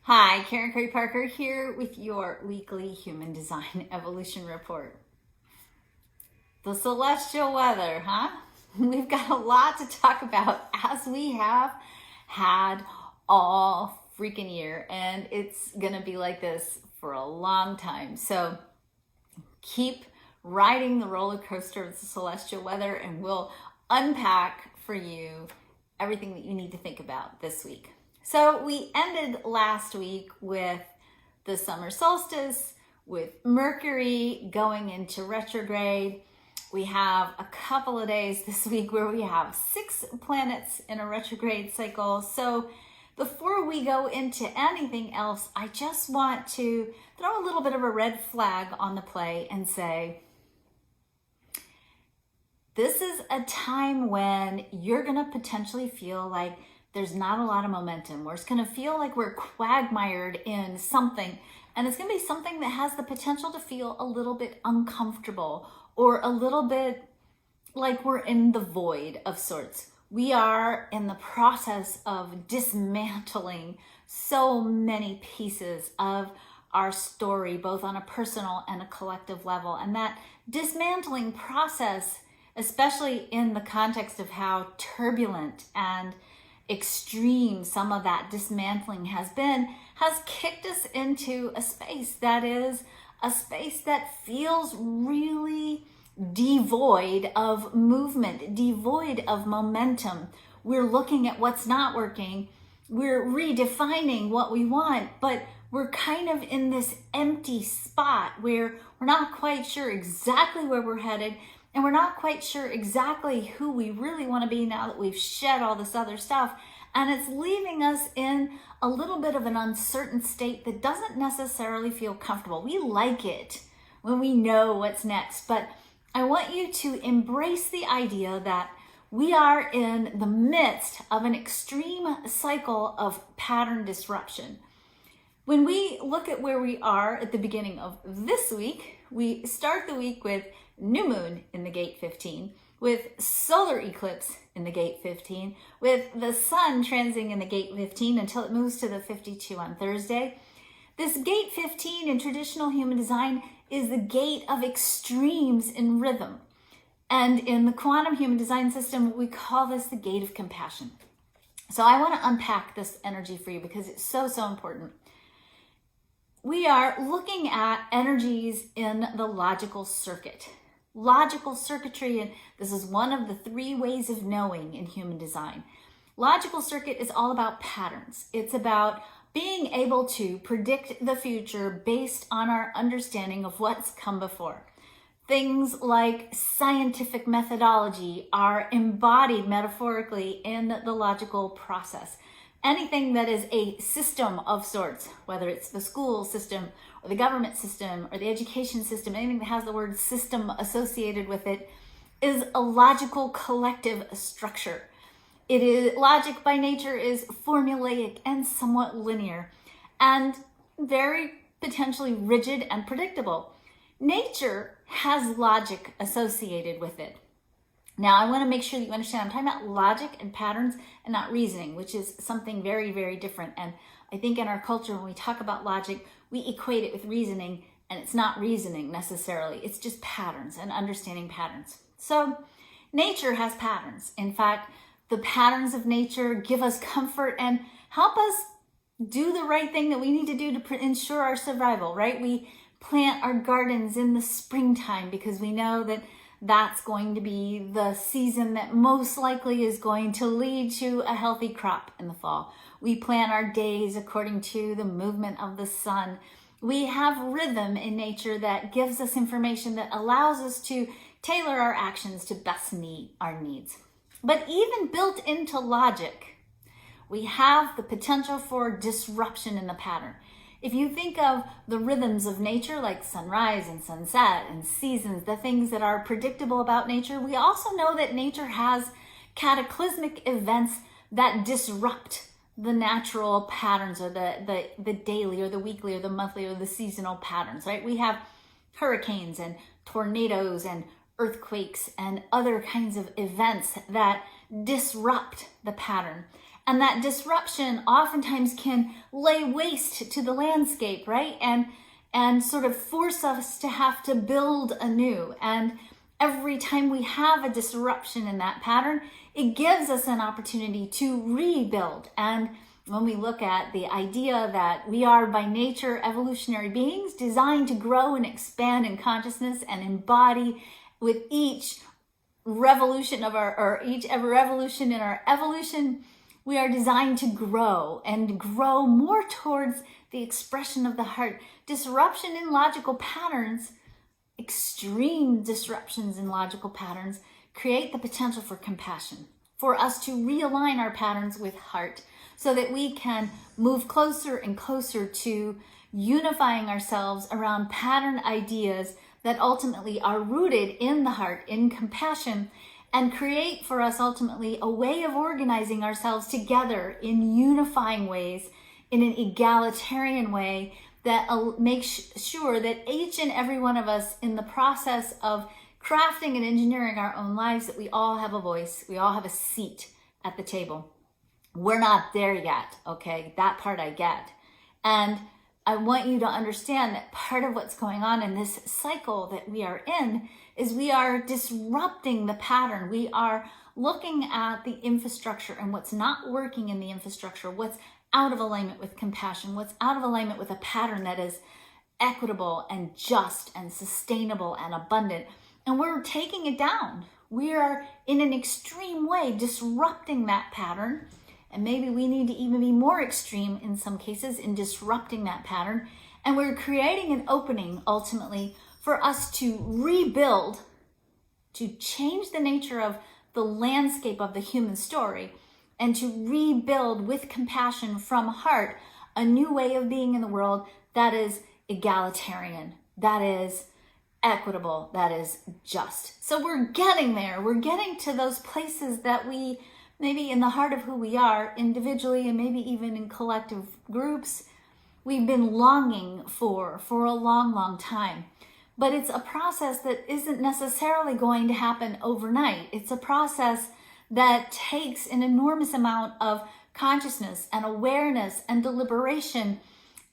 Hi, Karen Curry Parker here with your weekly Human Design Evolution Report. The celestial weather, huh? We've got a lot to talk about as we have had all freaking year, and it's gonna be like this for a long time. So keep riding the roller coaster of the celestial weather, and we'll unpack for you everything that you need to think about this week. So we ended last week with the summer solstice, with Mercury going into retrograde. We have a couple of days this week where we have 6 planets in a retrograde cycle. So before we go into anything else, I just want to throw a little bit of a red flag on the play and say, this is a time when you're gonna potentially feel like there's not a lot of momentum, where it's gonna feel like we're quagmired in something, and it's gonna be something that has the potential to feel a little bit uncomfortable or a little bit like we're in the void of sorts. We are in the process of dismantling so many pieces of our story, both on a personal and a collective level. And that dismantling process, especially in the context of how turbulent and extreme some of that dismantling has been, has kicked us into a space that is a space that feels really devoid of movement, devoid of momentum. We're looking at what's not working. We're redefining what we want, but we're kind of in this empty spot where we're not quite sure exactly where we're headed, and we're not quite sure exactly who we really want to be now that we've shed all this other stuff. And it's leaving us in a little bit of an uncertain state that doesn't necessarily feel comfortable. We like it when we know what's next, but I want you to embrace the idea that we are in the midst of an extreme cycle of pattern disruption. When we look at where we are at the beginning of this week, we start the week with new moon in the gate 15, with solar eclipse in the gate 15, with the sun transiting in the gate 15 until it moves to the 52 on Thursday. This gate 15 in traditional human design is the gate of extremes in rhythm. And in the quantum human design system, we call this the gate of compassion. So I want to unpack this energy for you because it's so important. We are looking at energies in the logical circuit. Logical circuitry, and this is one of the 3 ways of knowing in human design. Logical circuit is all about patterns. It's about being able to predict the future based on our understanding of what's come before. Things like scientific methodology are embodied metaphorically in the logical process. Anything that is a system of sorts, whether it's the school system or the government system or the education system, anything that has the word system associated with it, is a logical collective structure. It is logic by nature is formulaic and somewhat linear and very potentially rigid and predictable. Nature has logic associated with it. Now, I want to make sure that you understand I'm talking about logic and patterns and not reasoning, which is something very, very different. And I think in our culture, when we talk about logic, we equate it with reasoning, and it's not reasoning necessarily. It's just patterns and understanding patterns. So nature has patterns. In fact, the patterns of nature give us comfort and help us do the right thing that we need to do to ensure our survival, right? We plant our gardens in the springtime because we know that that's going to be the season that most likely is going to lead to a healthy crop in the fall. We plan our days according to the movement of the sun. We have rhythm in nature that gives us information that allows us to tailor our actions to best meet our needs. But even built into logic, we have the potential for disruption in the pattern. If you think of the rhythms of nature, like sunrise and sunset and seasons, the things that are predictable about nature, we also know that nature has cataclysmic events that disrupt the natural patterns or the daily or the weekly or the monthly or the seasonal patterns, right? We have hurricanes and tornadoes and earthquakes and other kinds of events that disrupt the pattern. And that disruption oftentimes can lay waste to the landscape, right? And sort of force us to have to build anew. And every time we have a disruption in that pattern, it gives us an opportunity to rebuild. And when we look at the idea that we are by nature evolutionary beings designed to grow and expand in consciousness and embody with each revolution of each revolution in our evolution, we are designed to grow and grow more towards the expression of the heart. Disruption in logical patterns, extreme disruptions in logical patterns, create the potential for compassion, for us to realign our patterns with heart so that we can move closer and closer to unifying ourselves around pattern ideas that ultimately are rooted in the heart, in compassion, and create for us ultimately a way of organizing ourselves together in unifying ways, in an egalitarian way that makes sure that each and every one of us in the process of crafting and engineering our own lives, that we all have a voice, we all have a seat at the table. We're not there yet, okay? That part I get. And I want you to understand that part of what's going on in this cycle that we are in is we are disrupting the pattern. We are looking at the infrastructure and what's not working in the infrastructure, what's out of alignment with compassion, what's out of alignment with a pattern that is equitable and just and sustainable and abundant. And we're taking it down. We are in an extreme way disrupting that pattern. And maybe we need to even be more extreme in some cases in disrupting that pattern. And we're creating an opening ultimately for us to rebuild, to change the nature of the landscape of the human story, and to rebuild with compassion from heart a new way of being in the world that is egalitarian, that is equitable, that is just. So we're getting there. We're getting to those places that we, maybe in the heart of who we are individually and maybe even in collective groups, we've been longing for a long, long time. But it's a process that isn't necessarily going to happen overnight. It's a process that takes an enormous amount of consciousness and awareness and deliberation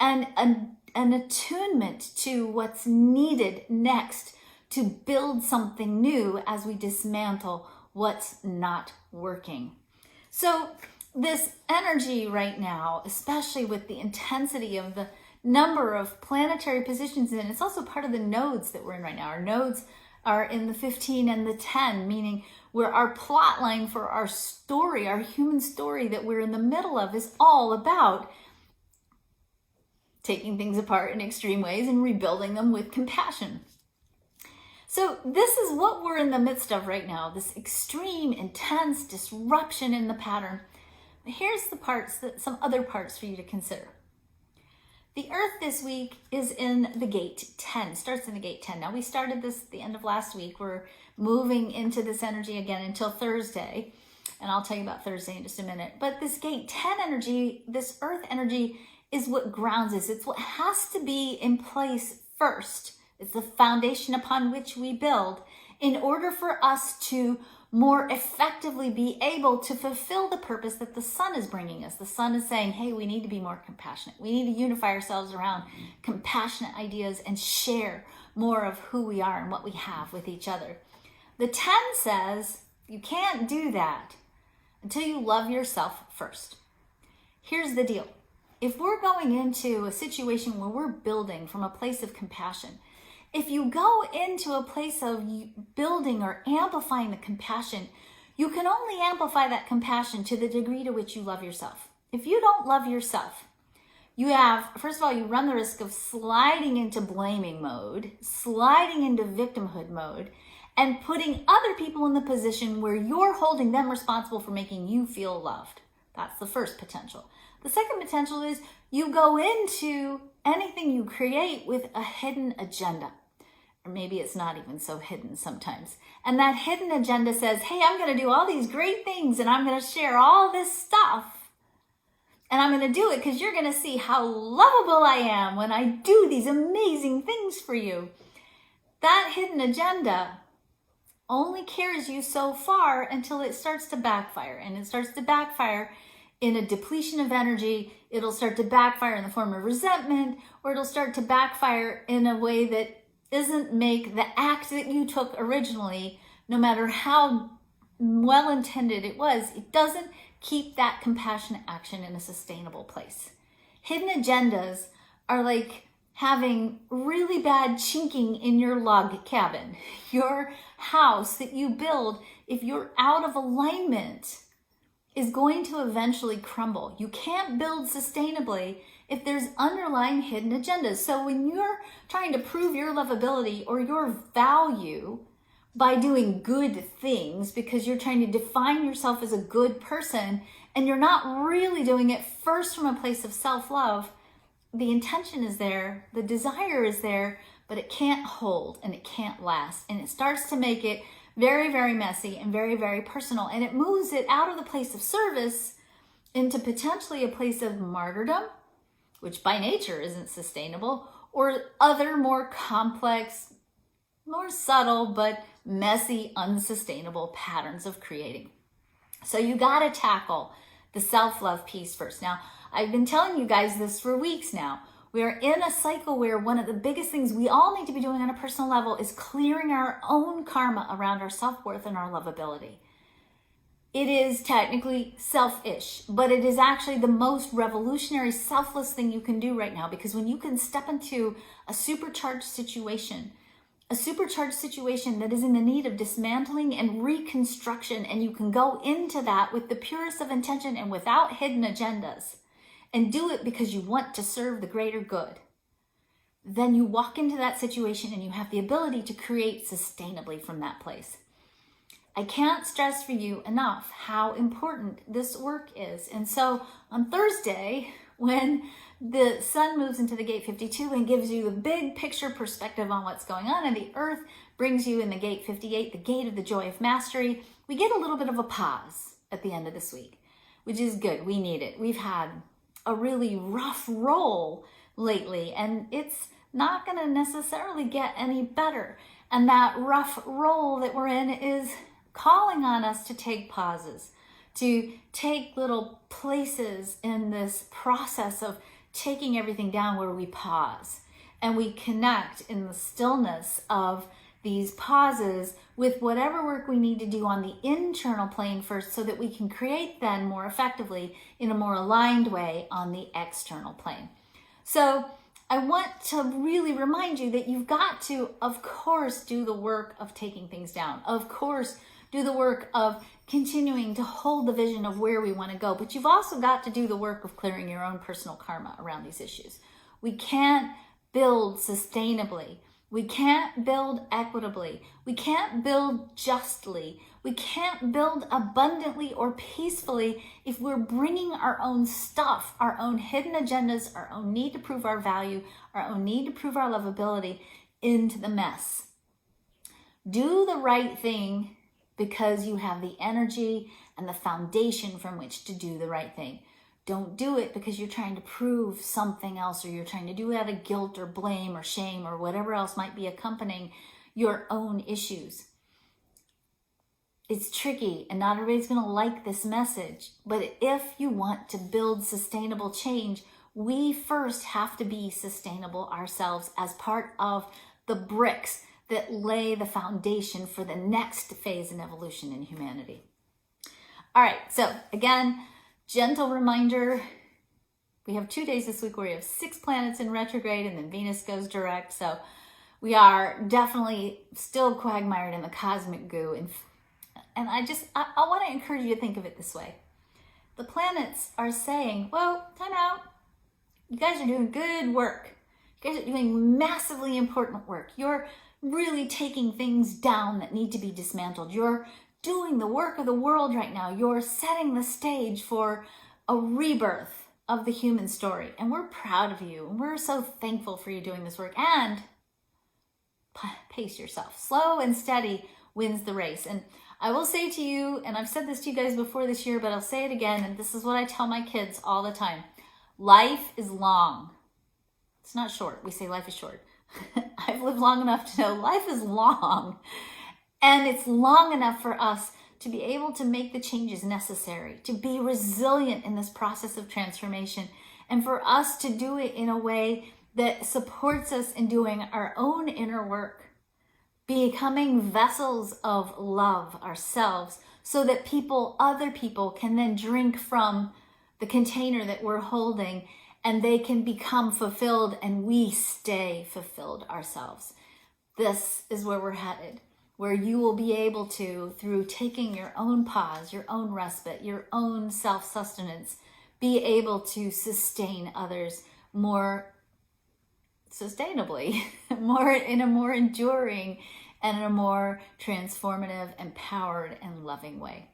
and an attunement to what's needed next to build something new as we dismantle what's not working. So this energy right now, especially with the intensity of the number of planetary positions in, it's also part of the nodes that we're in right now. Our nodes are in the 15 and the 10, meaning where our plot line for our story, our human story that we're in the middle of, is all about taking things apart in extreme ways and rebuilding them with compassion. So this is what we're in the midst of right now, this extreme, intense disruption in the pattern. Here's the parts, some other parts for you to consider. The Earth this week is in the gate 10, starts in the gate 10. Now we started this at the end of last week. We're moving into this energy again until Thursday. And I'll tell you about Thursday in just a minute. But this gate 10 energy, this Earth energy, is what grounds us. It's what has to be in place first. It's the foundation upon which we build in order for us to more effectively be able to fulfill the purpose that the sun is bringing us. The sun is saying, hey, we need to be more compassionate. We need to unify ourselves around compassionate ideas and share more of who we are and what we have with each other. The 10 says you can't do that until you love yourself first. Here's the deal. If we're going into a situation where we're building from a place of compassion, if you go into a place of building or amplifying the compassion, you can only amplify that compassion to the degree to which you love yourself. If you don't love yourself, you have, first of all, you run the risk of sliding into blaming mode, sliding into victimhood mode, and putting other people in the position where you're holding them responsible for making you feel loved. That's the first potential. The second potential is you go into anything you create with a hidden agenda. Or maybe it's not even so hidden sometimes. And that hidden agenda says, hey, I'm going to do all these great things and I'm going to share all this stuff. And I'm going to do it because you're going to see how lovable I am when I do these amazing things for you. That hidden agenda only carries you so far until it starts to backfire. And it starts to backfire in a depletion of energy, it'll start to backfire in the form of resentment, or it'll start to backfire in a way that doesn't make the act that you took originally, no matter how well intended it was, it doesn't keep that compassionate action in a sustainable place. Hidden agendas are like having really bad chinking in your log cabin. Your house that you build, if you're out of alignment, is going to eventually crumble. You can't build sustainably if there's underlying hidden agendas. So when you're trying to prove your lovability or your value by doing good things because you're trying to define yourself as a good person and you're not really doing it first from a place of self-love, the intention is there, the desire is there, but it can't hold and it can't last. And it starts to make it very, very messy and very, very personal. And it moves it out of the place of service into potentially a place of martyrdom, which by nature isn't sustainable, or other more complex, more subtle, but messy, unsustainable patterns of creating. So you got to tackle the self-love piece first. Now, I've been telling you guys this for weeks now. We are in a cycle where one of the biggest things we all need to be doing on a personal level is clearing our own karma around our self-worth and our lovability. It is technically selfish, but it is actually the most revolutionary, selfless thing you can do right now, because when you can step into a supercharged situation that is in the need of dismantling and reconstruction, and you can go into that with the purest of intention and without hidden agendas, and do it because you want to serve the greater good, then you walk into that situation and you have the ability to create sustainably from that place. I can't stress for you enough how important this work is. And so on Thursday, when the sun moves into the gate 52 and gives you the big picture perspective on what's going on, and the earth brings you in the gate 58, the gate of the joy of mastery, we get a little bit of a pause at the end of this week, which is good. We need it. We've had a really rough roll lately, and it's not going to necessarily get any better. And that rough roll that we're in is calling on us to take pauses, to take little places in this process of taking everything down where we pause and we connect in the stillness of these pauses with whatever work we need to do on the internal plane first, so that we can create then more effectively in a more aligned way on the external plane. So I want to really remind you that you've got to, of course, do the work of taking things down. Of course, do the work of continuing to hold the vision of where we want to go. But you've also got to do the work of clearing your own personal karma around these issues. We can't build sustainably. We can't build equitably. We can't build justly. We can't build abundantly or peacefully if we're bringing our own stuff, our own hidden agendas, our own need to prove our value, our own need to prove our lovability into the mess. Do the right thing because you have the energy and the foundation from which to do the right thing. Don't do it because you're trying to prove something else, or you're trying to do it out of guilt or blame or shame or whatever else might be accompanying your own issues. It's tricky, and not everybody's going to like this message, but if you want to build sustainable change, we first have to be sustainable ourselves as part of the bricks that lay the foundation for the next phase in evolution in humanity. All right, so again, gentle reminder, we have 2 days this week where we have 6 planets in retrograde, and then Venus goes direct. So we are definitely still quagmired in the cosmic goo. And I want to encourage you to think of it this way. The planets are saying, whoa, time out. You guys are doing good work. You guys are doing massively important work. You're really taking things down that need to be dismantled. You're doing the work of the world right now. You're setting the stage for a rebirth of the human story. And we're proud of you. And we're so thankful for you doing this work. And pace yourself. Slow and steady wins the race. And I will say to you, and I've said this to you guys before this year, but I'll say it again, and this is what I tell my kids all the time. Life is long. It's not short. We say life is short. I've lived long enough to know life is long. And it's long enough for us to be able to make the changes necessary, to be resilient in this process of transformation, and for us to do it in a way that supports us in doing our own inner work, becoming vessels of love ourselves, so that other people can then drink from the container that we're holding, and they can become fulfilled, and we stay fulfilled ourselves. This is where we're headed, where you will be able to, through taking your own pause, your own respite, your own self-sustenance, be able to sustain others more sustainably, more in a more enduring and in a more transformative, empowered, and loving way.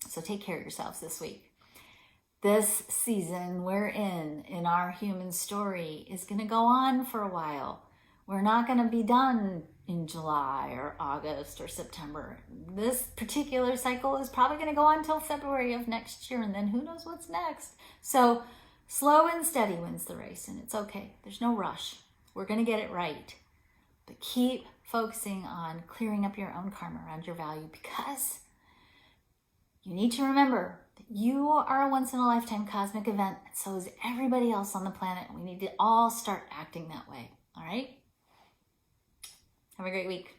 So take care of yourselves this week. This season we're in our human story is going to go on for a while. We're not going to be done in July or August or September. This particular cycle is probably going to go on until February of next year, and then who knows what's next. So slow and steady wins the race, and it's okay. There's no rush. We're going to get it right. But keep focusing on clearing up your own karma around your value, because you need to remember that you are a once-in-a-lifetime cosmic event, and so is everybody else on the planet. We need to all start acting that way, all right? Have a great week.